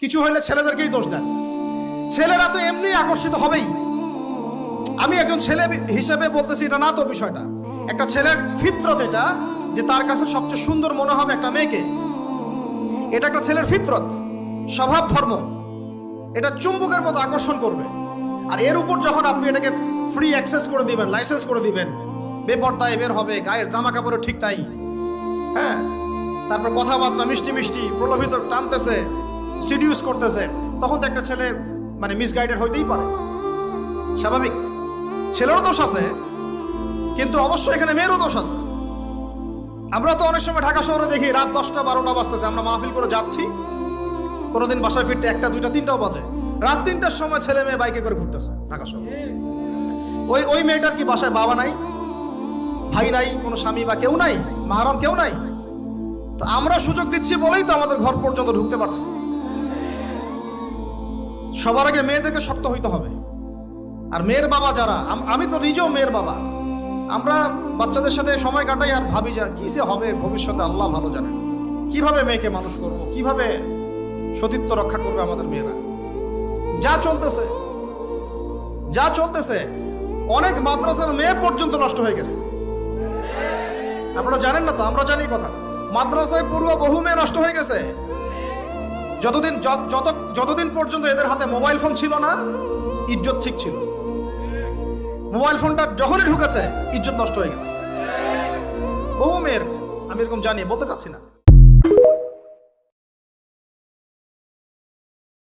কিছু হইলে ছেলেদেরকেই দোষ দেন। ছেলেরা তো এমনি আকর্ষিত হবেই। আমি একজন ছেলে হিসেবে বলতেছি এটা না তো বিষয়টা। একটা ছেলের ফিতরত এটা, যে তার কাছে সবচেয়ে সুন্দর মনে হবে একটা মেয়েকে। এটা একটা ছেলের ফিতরত, স্বভাব ধর্ম, এটা চুম্বকের মতো আকর্ষণ করবে। আর এর উপর যখন আপনি এটাকে ফ্রি অ্যাক্সেস করে দিবেন, লাইসেন্স করে দিবেন, বেপর্দায় বের হবে, গায়ের জামা কাপড়ও ঠিক নাই, হ্যাঁ, তারপর কথাবার্তা মিষ্টি মিষ্টি প্রলোভিত টানতেছে, সিডিউস করতেছে, তখন তো একটা ছেলে মানে মিসগাইডেড হইতেই পারে, স্বাভাবিক। ছেলেরও দোষ আছে, কিন্তু অবশ্যই এখানে মেয়েরও দোষ আছে। আমরা তো অনেক সময় ঢাকা শহরে দেখি রাত 10টা 12টা বাজতেছে, আমরা মাহফিল করে যাচ্ছি, কোনোদিন বাসায় ফিরতে 1টা 2টা 3টাও বাজে। রাত 3টার সময় ছেলে মেয়ে বাইকে করে ঘুরতেছে ঢাকা শহরে। ওই মেয়েটার কি বাসায় বাবা নাই, ভাই নাই, কোনো স্বামী বা কেউ নাই, মাহারাম কেউ নাই? তো আমরা সুযোগ দিচ্ছি বলেই তো আমাদের ঘর পর্যন্ত ঢুকতে পারছে। সবার আগে মেয়েদেরকে শক্ত হইতে হবে। আর মেয়ের বাবা যারা, আমি তো নিজেও মেয়ের বাবা, আমরা বাচ্চাদের সাথে সময় কাটাই আর ভাবি যা কি যে হবে ভবিষ্যতে আল্লাহ ভালো জানে, কিভাবে মেয়েকে মানুষ করব, কিভাবে সতীত্ব রক্ষা করবে আমাদের মেয়েরা। যা চলতেছে অনেক মাদ্রাসার মেয়ে পর্যন্ত নষ্ট হয়ে গেছে। আপনারা জানেন না তো, আমরা জানি কথা। মাদ্রাসায় পড়ুয়া বহু মেয়ে নষ্ট হয়ে গেছে। যতদিন পর্যন্ত এদের হাতে মোবাইল ফোন ছিল না, ইজ্জত ঠিক ছিল। মোবাইল ফোনটা যখনই ঢুকেছে, ইজ্জত নষ্ট হয়ে গেছে বহু মেয়ের। আমি এরকম জানি, বলতে চাচ্ছি না।